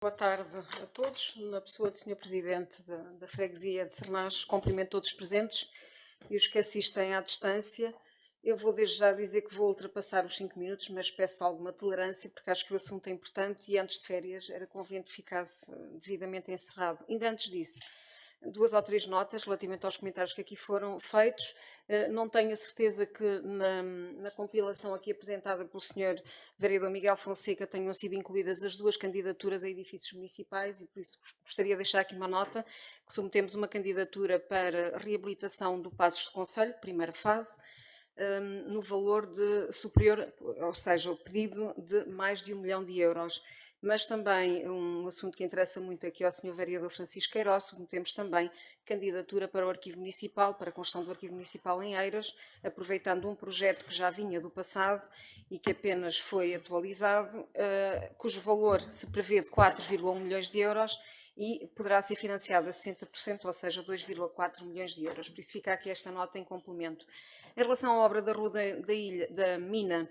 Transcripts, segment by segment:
Boa tarde a todos. Na pessoa do Sr. Presidente da Freguesia de Sernás, cumprimento todos os presentes e os que assistem à distância. Eu vou desde já dizer que vou ultrapassar os 5 minutos, mas peço alguma tolerância, porque acho que o assunto é importante e antes de férias era conveniente que ficasse devidamente encerrado. Ainda antes disso, 2 ou 3 notas relativamente aos comentários que aqui foram feitos. Não tenho a certeza que na compilação aqui apresentada pelo Sr. Vereador Miguel Fonseca tenham sido incluídas as 2 candidaturas a edifícios municipais e por isso gostaria de deixar aqui uma nota que submetemos uma candidatura para reabilitação do Passos de Concelho, primeira fase, no valor de superior, ou seja, o pedido de mais de 1 milhão de euros. Mas também um assunto que interessa muito aqui ao Sr. Vereador Francisco Queiroz, submetemos também candidatura para o Arquivo Municipal, para a construção do Arquivo Municipal em Eiras, aproveitando um projeto que já vinha do passado e que apenas foi atualizado, cujo valor se prevê de 4,1 milhões de euros e poderá ser financiado a 60%, ou seja, 2,4 milhões de euros. Por isso fica aqui esta nota em complemento. Em relação à obra da Rua da Mina,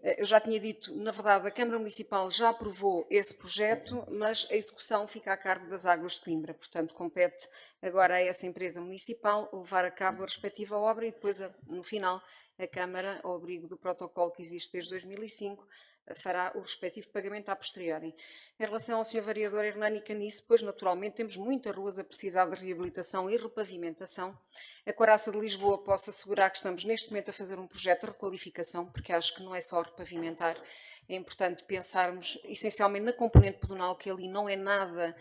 eu já tinha dito, na verdade, a Câmara Municipal já aprovou esse projeto, mas a execução fica a cargo das Águas de Coimbra. Portanto, compete agora a essa empresa municipal levar a cabo a respectiva obra e depois, no final, a Câmara, ao abrigo do protocolo que existe desde 2005, fará o respectivo pagamento a posteriori. Em relação ao Sr. Vereador Hernani Caniço, pois naturalmente temos muitas ruas a precisar de reabilitação e repavimentação. A Coraça de Lisboa posso assegurar que estamos neste momento a fazer um projeto de requalificação, porque acho que não é só repavimentar, é importante pensarmos essencialmente na componente pedonal, que ali não é nada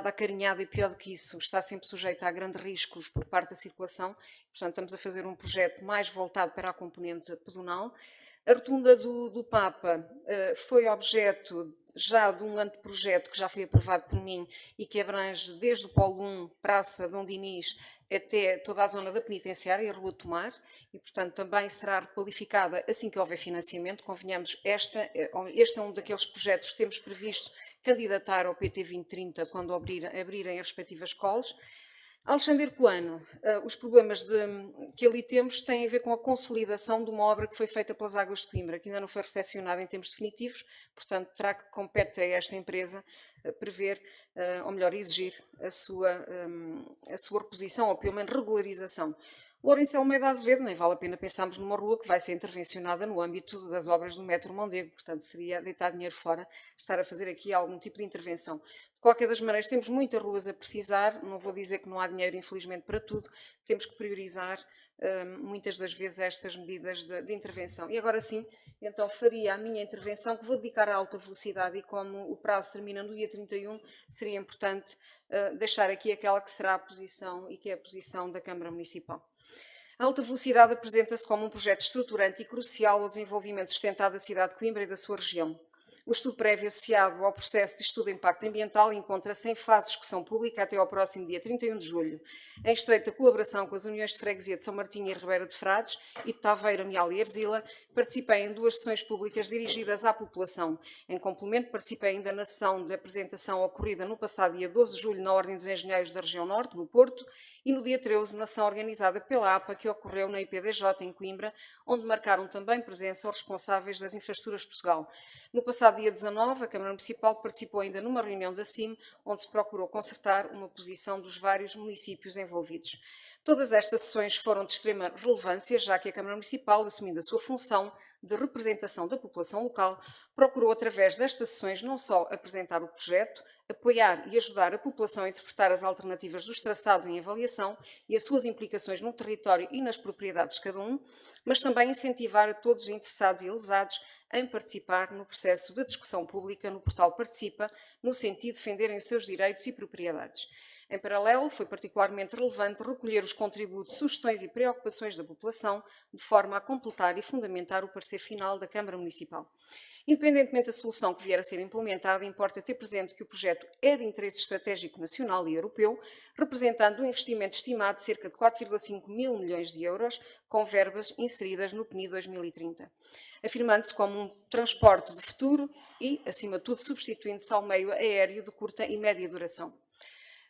acarinhada e pior do que isso, está sempre sujeita a grandes riscos por parte da circulação. Portanto, estamos a fazer um projeto mais voltado para a componente pedonal. A rotunda do Papa foi objeto já de um anteprojeto que já foi aprovado por mim e que abrange desde o Polo 1, Praça Dom Dinis, até toda a zona da penitenciária, a Rua Tomar, e portanto também será requalificada assim que houver financiamento. Convenhamos, este é um daqueles projetos que temos previsto candidatar ao PT 2030 quando abrirem as respectivas escolas. Alexandre Herculano, os problemas que ali temos têm a ver com a consolidação de uma obra que foi feita pelas Águas de Coimbra, que ainda não foi recepcionada em termos definitivos, portanto, terá que competir a esta empresa prever, ou melhor, exigir a sua reposição, ou pelo menos regularização. Lourenço Almeida Azevedo, nem vale a pena pensarmos numa rua que vai ser intervencionada no âmbito das obras do Metro Mondego, portanto seria deitar dinheiro fora estar a fazer aqui algum tipo de intervenção. De qualquer das maneiras, temos muitas ruas a precisar, não vou dizer que não há dinheiro, infelizmente, para tudo, temos que priorizar muitas das vezes estas medidas de intervenção. E agora sim, então faria a minha intervenção, que vou dedicar à alta velocidade, e como o prazo termina no dia 31, seria importante deixar aqui aquela que será a posição e que é a posição da Câmara Municipal. A alta velocidade apresenta-se como um projeto estruturante e crucial ao desenvolvimento sustentado da cidade de Coimbra e da sua região. O estudo prévio associado ao processo de estudo de impacto ambiental encontra-se em fase de discussão pública até ao próximo dia 31 de julho, em estreita colaboração com as uniões de freguesia de São Martinho e Ribeira de Frades e de Taveira, Meal e Erzila. Participei em 2 sessões públicas dirigidas à população. Em complemento, participei ainda na sessão de apresentação ocorrida no passado dia 12 de julho na Ordem dos Engenheiros da Região Norte, no Porto, e no dia 13, na sessão organizada pela APA, que ocorreu na IPDJ, em Coimbra, onde marcaram também presença os responsáveis das infraestruturas de Portugal. No passado dia 19, a Câmara Municipal participou ainda numa reunião da CIM, onde se procurou concertar uma posição dos vários municípios envolvidos. Todas estas sessões foram de extrema relevância, já que a Câmara Municipal, assumindo a sua função de representação da população local, procurou, através destas sessões, não só apresentar o projeto, apoiar e ajudar a população a interpretar as alternativas dos traçados em avaliação e as suas implicações no território e nas propriedades de cada um, mas também incentivar a todos os interessados e lesados em participar no processo de discussão pública no portal Participa, no sentido de defenderem os seus direitos e propriedades. Em paralelo, foi particularmente relevante recolher os contributos, sugestões e preocupações da população, de forma a completar e fundamentar o parecer final da Câmara Municipal. Independentemente da solução que vier a ser implementada, importa ter presente que o projeto é de interesse estratégico nacional e europeu, representando um investimento estimado de cerca de 4,5 mil milhões de euros, com verbas inseridas no PNI 2030, afirmando-se como um transporte de futuro e, acima de tudo, substituindo-se ao meio aéreo de curta e média duração.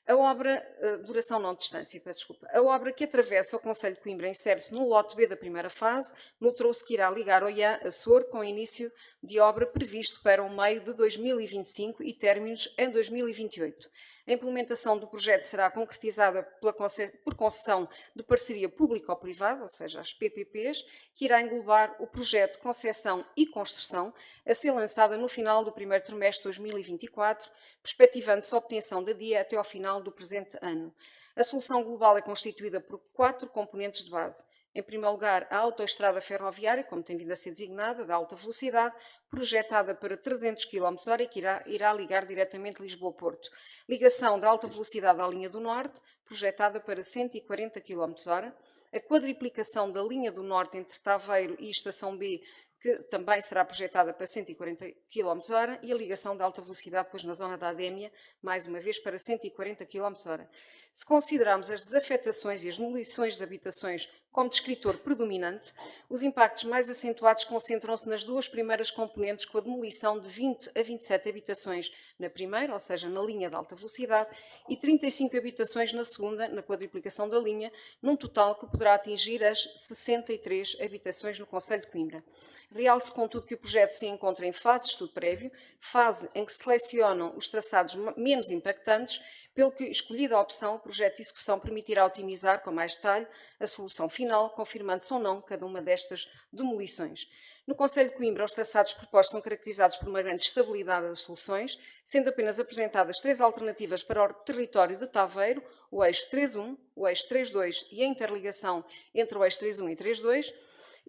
A obra, duração não distância, peço desculpa. A obra que atravessa o concelho de Coimbra insere-se no lote B da primeira fase, no troço que irá ligar Oiã a Sor, com início de obra previsto para o meio de 2025 e términos em 2028. A implementação do projeto será concretizada por concessão de parceria público-privada, ou seja, as PPPs, que irá englobar o projeto de concessão e construção, a ser lançada no final do primeiro trimestre de 2024, perspectivando-se a obtenção da DIA até ao final do presente ano. A solução global é constituída por 4 componentes de base. Em primeiro lugar, a autoestrada ferroviária, como tem vindo a ser designada, de alta velocidade, projetada para 300 km/h e que irá ligar diretamente Lisboa-Porto. Ligação de alta velocidade à linha do Norte, projetada para 140 km/h. A quadriplicação da linha do Norte entre Taveiro e Estação B, que também será projetada para 140 km/h, e a ligação de alta velocidade depois na zona da Adémia, mais uma vez para 140 km/h. Se considerarmos as desafetações e as demolições de habitações como descritor predominante, os impactos mais acentuados concentram-se nas duas primeiras componentes, com a demolição de 20 a 27 habitações na primeira, ou seja, na linha de alta velocidade, e 35 habitações na segunda, na quadriplicação da linha, num total que poderá atingir as 63 habitações no concelho de Coimbra. Realce, contudo, que o projeto se encontra em fase de estudo prévio, fase em que se selecionam os traçados menos impactantes, pelo que, escolhida a opção, o projeto de execução permitirá otimizar com mais detalhe a solução final, confirmando-se ou não cada uma destas demolições. No concelho de Coimbra, os traçados propostos são caracterizados por uma grande estabilidade das soluções, sendo apenas apresentadas 3 alternativas para o território de Taveiro: o eixo 3.1, o eixo 3.2 e a interligação entre o eixo 3.1 e 3.2,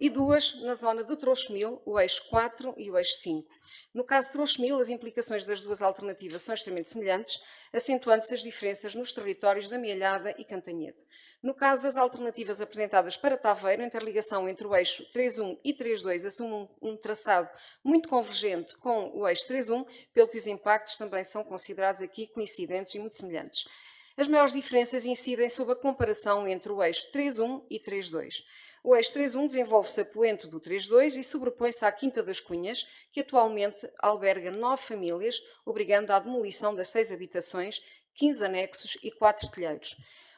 e 2 na zona do Trouxe-Mil, o eixo 4 e o eixo 5. No caso de Trouxe-Mil, as implicações das duas alternativas são extremamente semelhantes, acentuando-se as diferenças nos territórios da Mielhada e Cantanhede. No caso das alternativas apresentadas para Taveiro, a interligação entre o eixo 3.1 e 3.2 assume um traçado muito convergente com o eixo 3.1, pelo que os impactos também são considerados aqui coincidentes e muito semelhantes. As maiores diferenças incidem sobre a comparação entre o eixo 3.1 e 3.2. O eixo 3.1 desenvolve-se a poente do 3.2 e sobrepõe-se à Quinta das Cunhas, que atualmente alberga 9 famílias, obrigando à demolição das 6 habitações, 15 anexos e 4 telheiros.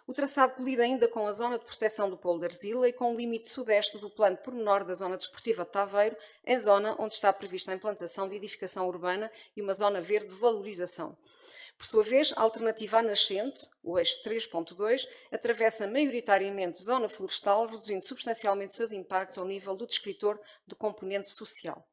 O traçado colide ainda com a zona de proteção do Polo de Arzila e com o limite sudeste do plano pormenor da zona desportiva de Taveiro, em zona onde está prevista a implantação de edificação urbana e uma zona verde de valorização. Por sua vez, a alternativa à nascente, o eixo 3.2, atravessa maioritariamente zona florestal, reduzindo substancialmente seus impactos ao nível do descritor do componente social.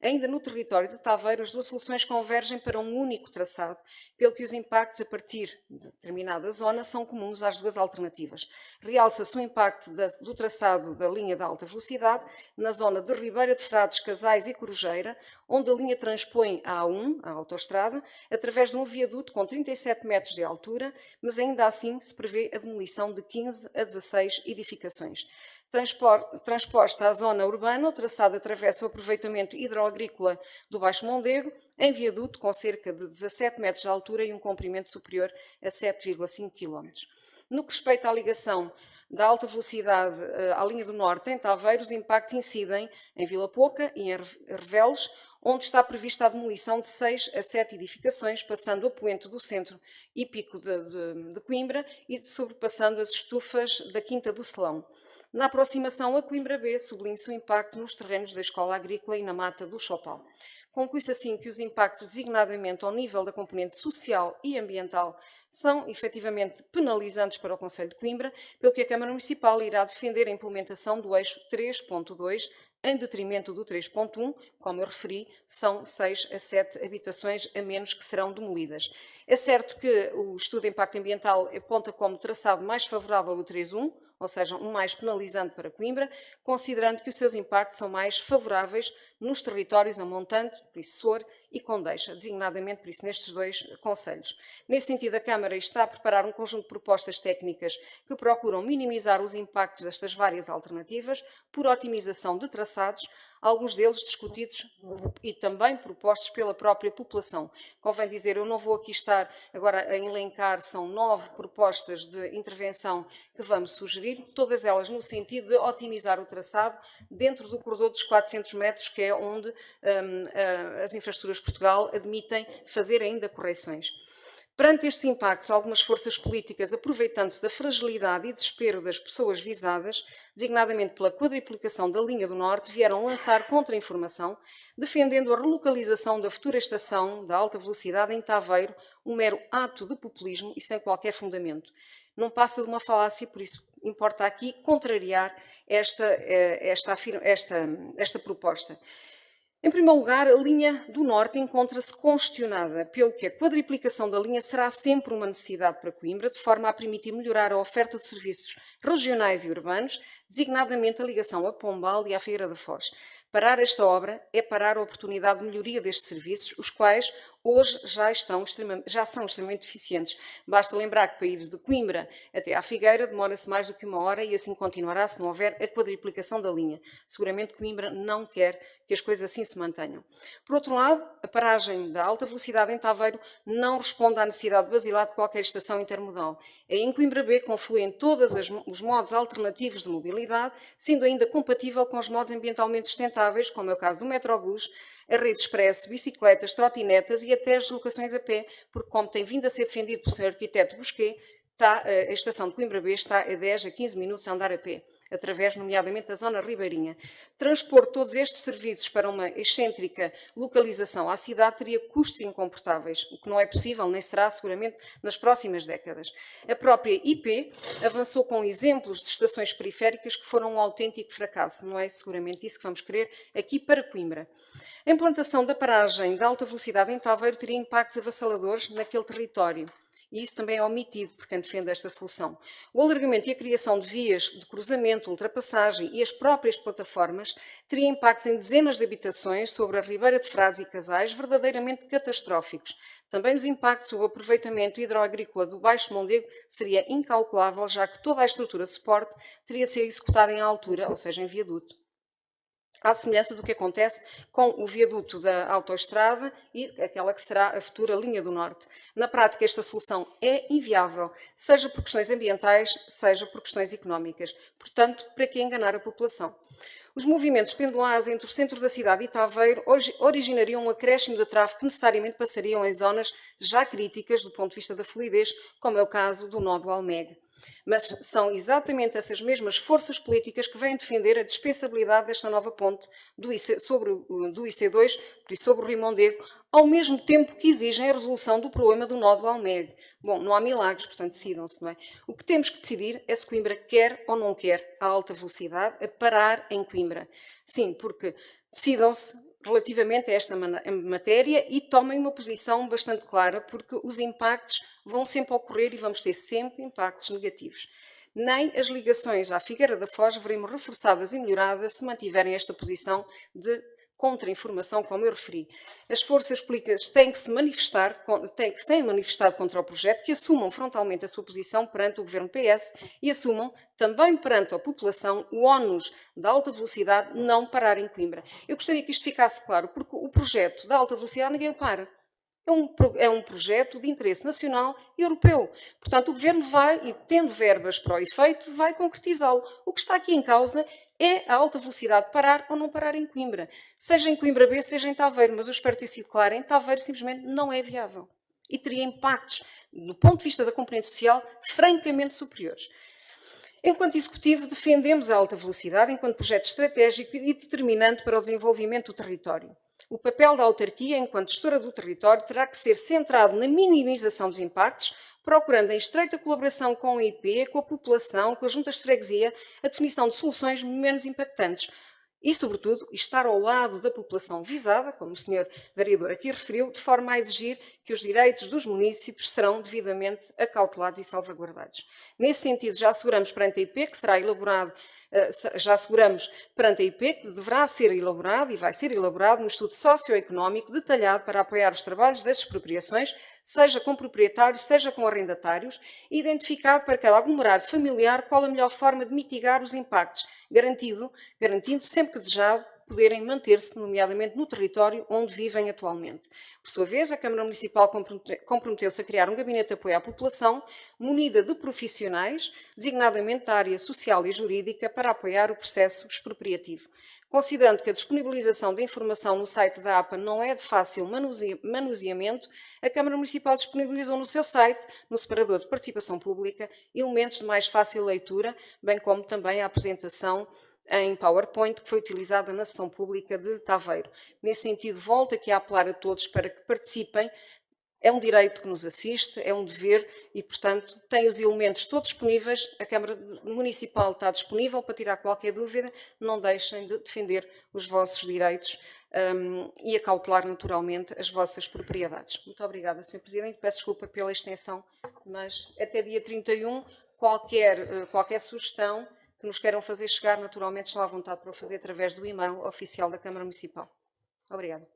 Ainda no território de Taveiro, as duas soluções convergem para um único traçado, pelo que os impactos a partir de determinada zona são comuns às duas alternativas. Realça-se o impacto do traçado da linha de alta velocidade na zona de Ribeira de Frades, Casais e Corujeira, onde a linha transpõe a A1, a autoestrada, através de um viaduto com 37 metros de altura, mas ainda assim se prevê a demolição de 15 a 16 edificações. Transposta à zona urbana, o traçado atravessa o aproveitamento hidroagrícola do Baixo Mondego, em viaduto com cerca de 17 metros de altura e um comprimento superior a 7,5 km. No que respeita à ligação da alta velocidade à linha do Norte em Taveiro, os impactos incidem em Vila Pouca e em Reveles, onde está prevista a demolição de 6 a 7 edificações, passando a poente do centro hípico de Coimbra e sobrepassando as estufas da Quinta do Selão. Na aproximação a Coimbra B, sublinha-se o impacto nos terrenos da Escola Agrícola e na mata do Chopal. Conclui-se assim que os impactos designadamente ao nível da componente social e ambiental são efetivamente penalizantes para o Concelho de Coimbra, pelo que a Câmara Municipal irá defender a implementação do eixo 3.2 em detrimento do 3.1, como eu referi, são 6 a 7 habitações a menos que serão demolidas. É certo que o estudo de impacto ambiental aponta como traçado mais favorável o 3.1, ou seja, um mais penalizante para Coimbra, considerando que os seus impactos são mais favoráveis nos territórios a montante, por isso Sor e Condeixa, designadamente por isso nestes dois concelhos. Nesse sentido, a Câmara está a preparar um conjunto de propostas técnicas que procuram minimizar os impactos destas várias alternativas por otimização de traçados, alguns deles discutidos e também propostos pela própria população. Convém dizer, eu não vou aqui estar agora a elencar, são 9 propostas de intervenção que vamos sugerir, todas elas no sentido de otimizar o traçado dentro do corredor dos 400 metros, que é onde as infraestruturas de Portugal admitem fazer ainda correções. Perante estes impactos, algumas forças políticas, aproveitando-se da fragilidade e desespero das pessoas visadas, designadamente pela quadriplicação da linha do Norte, vieram lançar contra-informação, defendendo a relocalização da futura estação da alta velocidade em Taveiro, um mero ato de populismo e sem qualquer fundamento. Não passa de uma falácia, por isso importa aqui contrariar esta proposta. Em primeiro lugar, a linha do Norte encontra-se congestionada, pelo que a quadriplicação da linha será sempre uma necessidade para Coimbra, de forma a permitir melhorar a oferta de serviços regionais e urbanos, designadamente a ligação a Pombal e à Figueira da Foz. Parar esta obra é parar a oportunidade de melhoria destes serviços, os quais hoje já são extremamente eficientes. Basta lembrar que para ir de Coimbra até à Figueira demora-se mais do que 1 hora e assim continuará se não houver a quadriplicação da linha. Seguramente Coimbra não quer que as coisas assim se mantenham. Por outro lado, a paragem da alta velocidade em Taveiro não responde à necessidade basilar de qualquer estação intermodal. É em Coimbra B confluem todos os modos alternativos de mobilidade, sendo ainda compatível com os modos ambientalmente sustentáveis, como é o caso do metrobus, a rede expresso, bicicletas, trotinetas e até as deslocações a pé, porque, como tem vindo a ser defendido pelo Sr. Arquiteto Busquet, a estação de Coimbra B está a 10 a 15 minutos a andar a pé, através, nomeadamente, da zona ribeirinha. Transpor todos estes serviços para uma excêntrica localização à cidade teria custos incomportáveis, o que não é possível, nem será, seguramente, nas próximas décadas. A própria IP avançou com exemplos de estações periféricas que foram um autêntico fracasso. Não é seguramente isso que vamos querer aqui para Coimbra. A implantação da paragem de alta velocidade em Taveiro teria impactos avassaladores naquele território. E isso também é omitido por quem defende esta solução. O alargamento e a criação de vias de cruzamento, ultrapassagem e as próprias plataformas teria impactos em dezenas de habitações sobre a Ribeira de Frades e Casais verdadeiramente catastróficos. Também os impactos sobre o aproveitamento hidroagrícola do Baixo Mondego seria incalculável, já que toda a estrutura de suporte teria de ser executada em altura, ou seja, em viaduto. À semelhança do que acontece com o viaduto da autoestrada e aquela que será a futura linha do Norte. Na prática, esta solução é inviável, seja por questões ambientais, seja por questões económicas. Portanto, para que enganar a população? Os movimentos pendulares entre o centro da cidade e Taveiro originariam um acréscimo de tráfego que necessariamente passariam em zonas já críticas do ponto de vista da fluidez, como é o caso do nó do Almeg. Mas são exatamente essas mesmas forças políticas que vêm defender a dispensabilidade desta nova ponte do IC2, por isso sobre o Rio Mondego, ao mesmo tempo que exigem a resolução do problema do nó do Almeg. Bom, não há milagres, portanto decidam-se, não é? O que temos que decidir é se Coimbra quer ou não quer a alta velocidade, a parar em Coimbra. Sim, porque decidam-se relativamente a esta matéria e tomem uma posição bastante clara, porque os impactos vão sempre ocorrer e vamos ter sempre impactos negativos. Nem as ligações à Figueira da Foz veremos reforçadas e melhoradas se mantiverem esta posição de contra-informação, como eu referi. As forças políticas têm que se têm manifestado contra o projeto, que assumam frontalmente a sua posição perante o governo PS e assumam também perante a população o ónus da alta velocidade não parar em Coimbra. Eu gostaria que isto ficasse claro, porque o projeto da alta velocidade ninguém o para. É um projeto de interesse nacional e europeu. Portanto, o Governo vai, e tendo verbas para o efeito, vai concretizá-lo. O que está aqui em causa é a alta velocidade parar ou não parar em Coimbra. Seja em Coimbra B, seja em Taveiro. Mas eu espero ter sido clara, em Taveiro simplesmente não é viável. E teria impactos, do ponto de vista da componente social, francamente superiores. Enquanto Executivo, defendemos a alta velocidade enquanto projeto estratégico e determinante para o desenvolvimento do território. O papel da autarquia, enquanto gestora do território, terá que ser centrado na minimização dos impactos, procurando em estreita colaboração com a IP, com a população, com as juntas de freguesia, a definição de soluções menos impactantes. E, sobretudo, estar ao lado da população visada, como o Sr. Vereador aqui referiu, de forma a exigir que os direitos dos municípios serão devidamente acautelados e salvaguardados. Nesse sentido, já asseguramos perante a IP que será elaborado, que deverá ser elaborado e vai ser elaborado um estudo socioeconómico detalhado para apoiar os trabalhos das expropriações, seja com proprietários, seja com arrendatários, e identificar para cada aglomerado familiar qual a melhor forma de mitigar os impactos, garantindo sempre que desejado poderem manter-se, nomeadamente no território onde vivem atualmente. Por sua vez, a Câmara Municipal comprometeu-se a criar um gabinete de apoio à população, munida de profissionais, designadamente da área social e jurídica, para apoiar o processo expropriativo. Considerando que a disponibilização da informação no site da APA não é de fácil manuseamento, a Câmara Municipal disponibilizou no seu site, no separador de participação pública, elementos de mais fácil leitura, bem como também a apresentação em PowerPoint que foi utilizada na sessão pública de Taveiro. Nesse sentido, volto aqui a apelar a todos para que participem. É um direito que nos assiste, é um dever e, portanto, tem os elementos todos disponíveis. A Câmara Municipal está disponível para tirar qualquer dúvida. Não deixem de defender os vossos direitos e acautelar naturalmente as vossas propriedades. Muito obrigada, Sr. Presidente. Peço desculpa pela extensão, mas até dia 31, qualquer sugestão que nos queiram fazer chegar, naturalmente estão à vontade para o fazer através do e-mail oficial da Câmara Municipal. Obrigada.